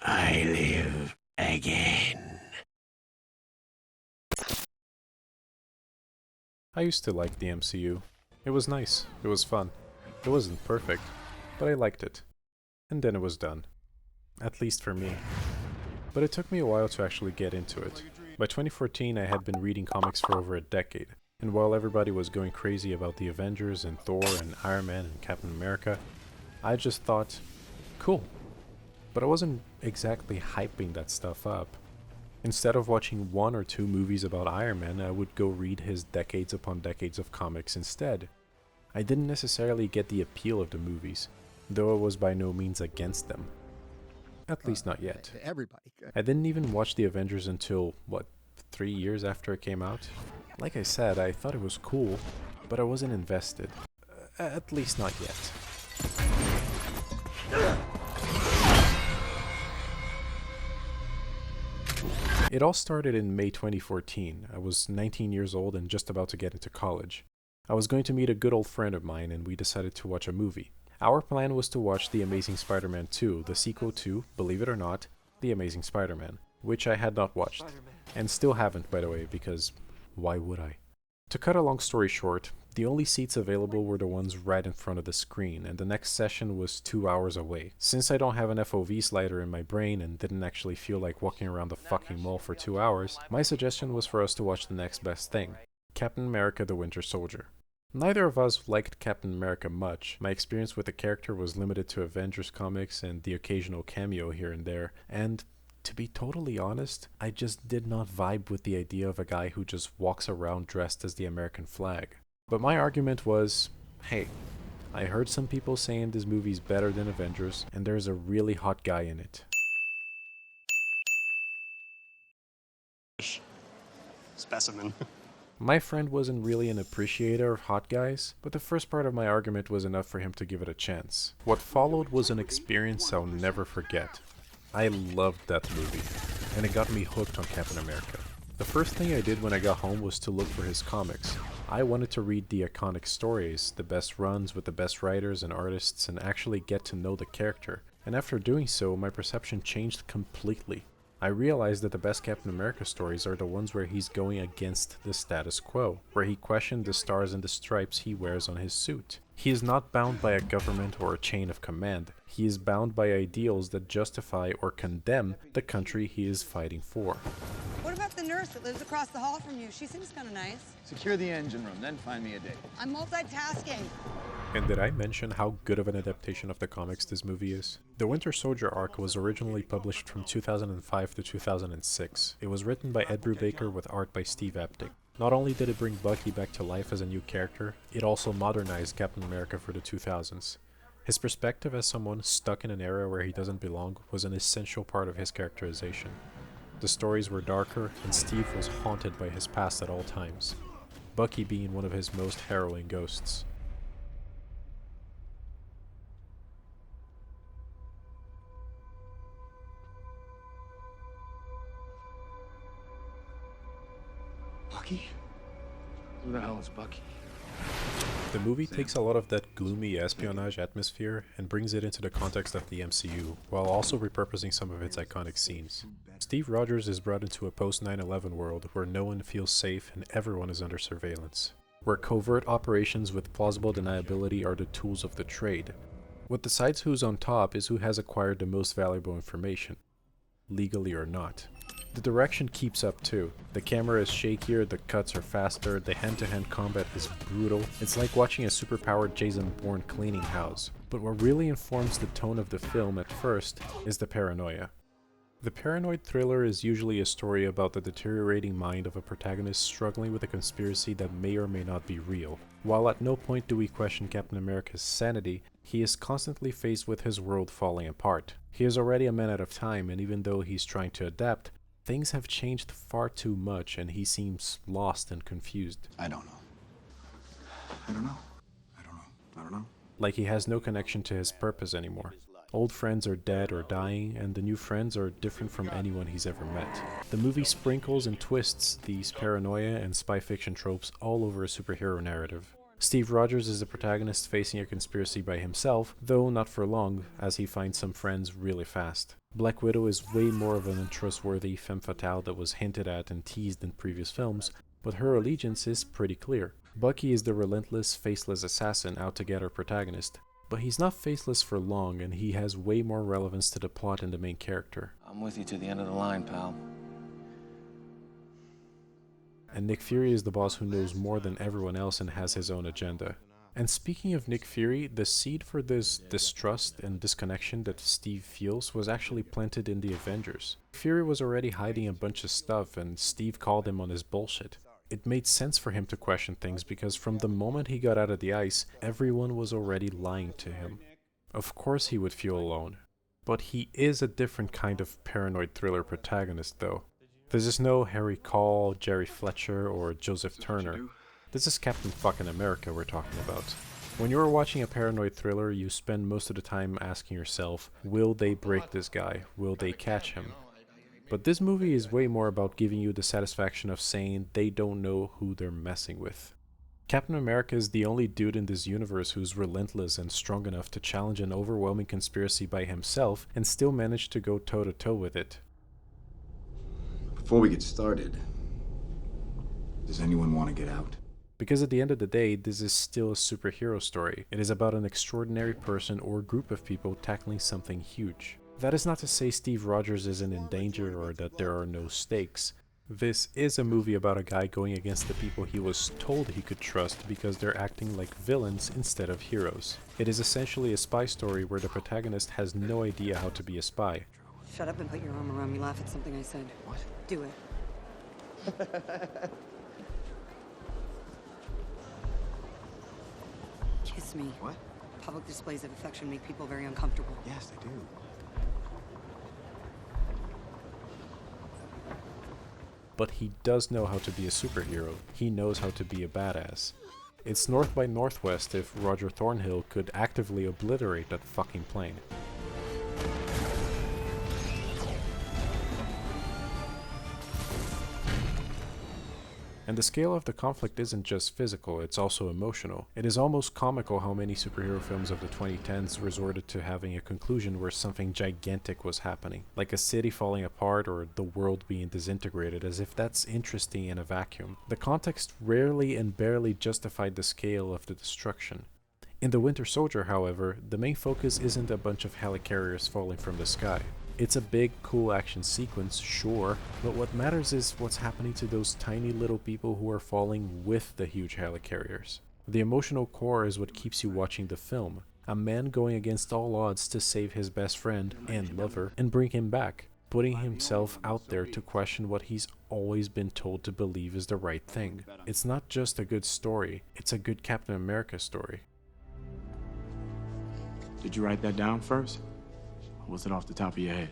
I live again. I used to like the MCU. It was nice, it was fun. It wasn't perfect, but I liked it. And then it was done. At least for me. But it took me a while to actually get into it. By 2014 I had been reading comics for over a decade, and while everybody was going crazy about the Avengers and Thor and Iron Man and Captain America, I just thought, cool. But I wasn't exactly hyping that stuff up. Instead of watching one or two movies about Iron Man, I would go read his decades upon decades of comics instead. I didn't necessarily get the appeal of the movies, though I was by no means against them. At least not yet. Everybody. I didn't even watch the Avengers until, 3 years after it came out? Like I said, I thought it was cool, but I wasn't invested. At least not yet. It all started in May 2014. I was 19 years old and just about to get into college. I was going to meet a good old friend of mine and we decided to watch a movie. Our plan was to watch The Amazing Spider-Man 2, the sequel to, believe it or not, The Amazing Spider-Man, which I had not watched. And still haven't, by the way, because why would I? To cut a long story short, the only seats available were the ones right in front of the screen, and the next session was 2 hours away. Since I don't have an FOV slider in my brain and didn't actually feel like walking around the fucking mall for 2 hours, my suggestion was for us to watch the next best thing, Captain America the Winter Soldier. Neither of us liked Captain America much. My experience with the character was limited to Avengers comics and the occasional cameo here and there, and to be totally honest, I just did not vibe with the idea of a guy who just walks around dressed as the American flag. But my argument was, hey, I heard some people saying this movie's better than Avengers, and there's a really hot guy in it. Specimen. My friend wasn't really an appreciator of hot guys, but the first part of my argument was enough for him to give it a chance. What followed was an experience I'll never forget. I loved that movie, and it got me hooked on Captain America. The first thing I did when I got home was to look for his comics. I wanted to read the iconic stories, the best runs with the best writers and artists, and actually get to know the character. And after doing so, my perception changed completely. I realized that the best Captain America stories are the ones where he's going against the status quo, where he questioned the stars and the stripes he wears on his suit. He is not bound by a government or a chain of command. He is bound by ideals that justify or condemn the country he is fighting for. What about the nurse that lives across the hall from you? She seems kind of nice. Secure the engine room, then find me a date. I'm multitasking. And did I mention how good of an adaptation of the comics this movie is? The Winter Soldier arc was originally published from 2005 to 2006. It was written by Ed Brubaker with art by Steve Apting. Not only did it bring Bucky back to life as a new character, it also modernized Captain America for the 2000s. His perspective as someone stuck in an era where he doesn't belong was an essential part of his characterization. The stories were darker, and Steve was haunted by his past at all times, Bucky being one of his most harrowing ghosts. Bucky? Who the hell is Bucky? The movie takes a lot of that gloomy espionage atmosphere and brings it into the context of the MCU, while also repurposing some of its iconic scenes. Steve Rogers is brought into a post-9/11 world where no one feels safe and everyone is under surveillance, where covert operations with plausible deniability are the tools of the trade. What decides who's on top is who has acquired the most valuable information, legally or not. The direction keeps up too. The camera is shakier, the cuts are faster, the hand-to-hand combat is brutal. It's like watching a superpowered Jason Bourne cleaning house. But what really informs the tone of the film at first is the paranoia. The paranoid thriller is usually a story about the deteriorating mind of a protagonist struggling with a conspiracy that may or may not be real. While at no point do we question Captain America's sanity, he is constantly faced with his world falling apart. He is already a man out of time, and even though he's trying to adapt, things have changed far too much and he seems lost and confused. I don't know. I don't know. I don't know. I don't know. Like he has no connection to his purpose anymore. Old friends are dead or dying, and the new friends are different from anyone he's ever met. The movie sprinkles and twists these paranoia and spy fiction tropes all over a superhero narrative. Steve Rogers is the protagonist facing a conspiracy by himself, though not for long, as he finds some friends really fast. Black Widow is way more of an untrustworthy femme fatale that was hinted at and teased in previous films, but her allegiance is pretty clear. Bucky is the relentless, faceless assassin out to get our protagonist, but he's not faceless for long, and he has way more relevance to the plot and the main character. I'm with you to the end of the line, pal. And Nick Fury is the boss who knows more than everyone else and has his own agenda. And speaking of Nick Fury, the seed for this distrust and disconnection that Steve feels was actually planted in the Avengers. Fury was already hiding a bunch of stuff and Steve called him on his bullshit. It made sense for him to question things because from the moment he got out of the ice, everyone was already lying to him. Of course he would feel alone. But he is a different kind of paranoid thriller protagonist though. This is no Harry Call, Jerry Fletcher, or Joseph Turner. This is Captain fucking America we're talking about. When you're watching a paranoid thriller, you spend most of the time asking yourself, will they break this guy? Will they catch him? But this movie is way more about giving you the satisfaction of saying they don't know who they're messing with. Captain America is the only dude in this universe who's relentless and strong enough to challenge an overwhelming conspiracy by himself and still manage to go toe-to-toe with it. Before we get started, does anyone want to get out? Because at the end of the day, this is still a superhero story. It is about an extraordinary person or group of people tackling something huge. That is not to say Steve Rogers isn't in danger or that there are no stakes. This is a movie about a guy going against the people he was told he could trust because they're acting like villains instead of heroes. It is essentially a spy story where the protagonist has no idea how to be a spy. Shut up and put your arm around me. Laugh at something I said. What? Do it. Kiss me. What? Public displays of affection make people very uncomfortable. Yes, they do. But he does know how to be a superhero. He knows how to be a badass. It's North by Northwest if Roger Thornhill could actively obliterate that fucking plane. And the scale of the conflict isn't just physical, it's also emotional. It is almost comical how many superhero films of the 2010s resorted to having a conclusion where something gigantic was happening, like a city falling apart or the world being disintegrated, as if that's interesting in a vacuum. The context rarely and barely justified the scale of the destruction. In The Winter Soldier, however, the main focus isn't a bunch of helicarriers falling from the sky. It's a big, cool action sequence, sure, but what matters is what's happening to those tiny little people who are falling with the huge helicarriers. The emotional core is what keeps you watching the film. A man going against all odds to save his best friend and lover and bring him back, putting himself out there to question what he's always been told to believe is the right thing. It's not just a good story, it's a good Captain America story. Did you write that down first? Or was it off the top of your head?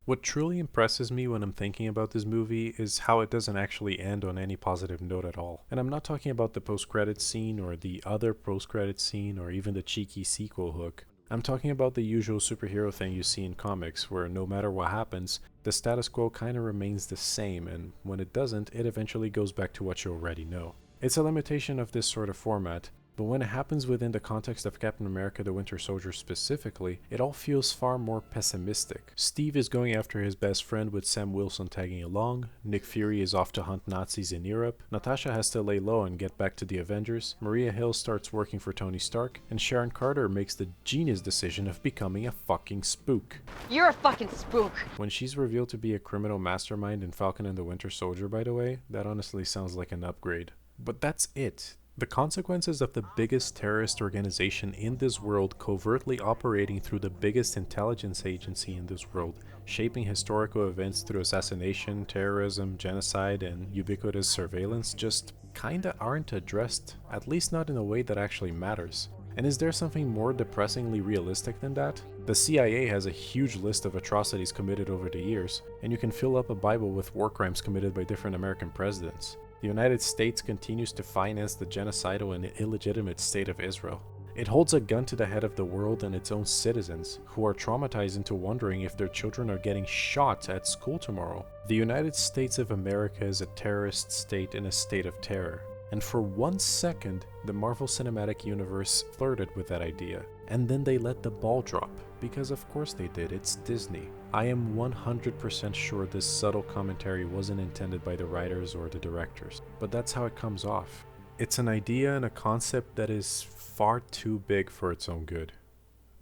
What truly impresses me when I'm thinking about this movie is how it doesn't actually end on any positive note at all. And I'm not talking about the post-credits scene or the other post-credits scene or even the cheeky sequel hook. I'm talking about the usual superhero thing you see in comics where no matter what happens, the status quo kinda remains the same, and when it doesn't, it eventually goes back to what you already know. It's a limitation of this sort of format, but when it happens within the context of Captain America the Winter Soldier specifically, it all feels far more pessimistic. Steve is going after his best friend with Sam Wilson tagging along, Nick Fury is off to hunt Nazis in Europe, Natasha has to lay low and get back to the Avengers, Maria Hill starts working for Tony Stark, and Sharon Carter makes the genius decision of becoming a fucking spook. You're a fucking spook. When she's revealed to be a criminal mastermind in Falcon and the Winter Soldier, by the way, that honestly sounds like an upgrade. But that's it. The consequences of the biggest terrorist organization in this world covertly operating through the biggest intelligence agency in this world, shaping historical events through assassination, terrorism, genocide, and ubiquitous surveillance just kinda aren't addressed, at least not in a way that actually matters. And is there something more depressingly realistic than that? The CIA has a huge list of atrocities committed over the years, and you can fill up a Bible with war crimes committed by different American presidents. The United States continues to finance the genocidal and illegitimate state of Israel. It holds a gun to the head of the world and its own citizens, who are traumatized into wondering if their children are getting shot at school tomorrow. The United States of America is a terrorist state in a state of terror. And for 1 second, the Marvel Cinematic Universe flirted with that idea. And then they let the ball drop, because of course they did, it's Disney. I am 100% sure this subtle commentary wasn't intended by the writers or the directors, but that's how it comes off. It's an idea and a concept that is far too big for its own good.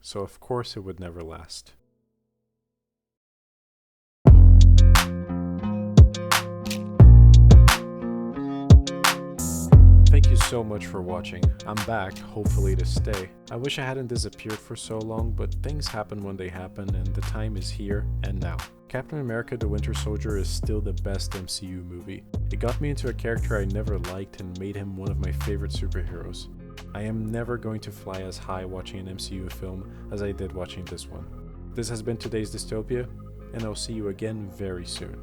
So of course it would never last. Thank you so much for watching. I'm back, hopefully to stay. I wish I hadn't disappeared for so long, but things happen when they happen, and the time is here and now. Captain America: The Winter Soldier is still the best MCU movie. It got me into a character I never liked and made him one of my favorite superheroes. I am never going to fly as high watching an MCU film as I did watching this one. This has been today's Dystopia, and I'll see you again very soon.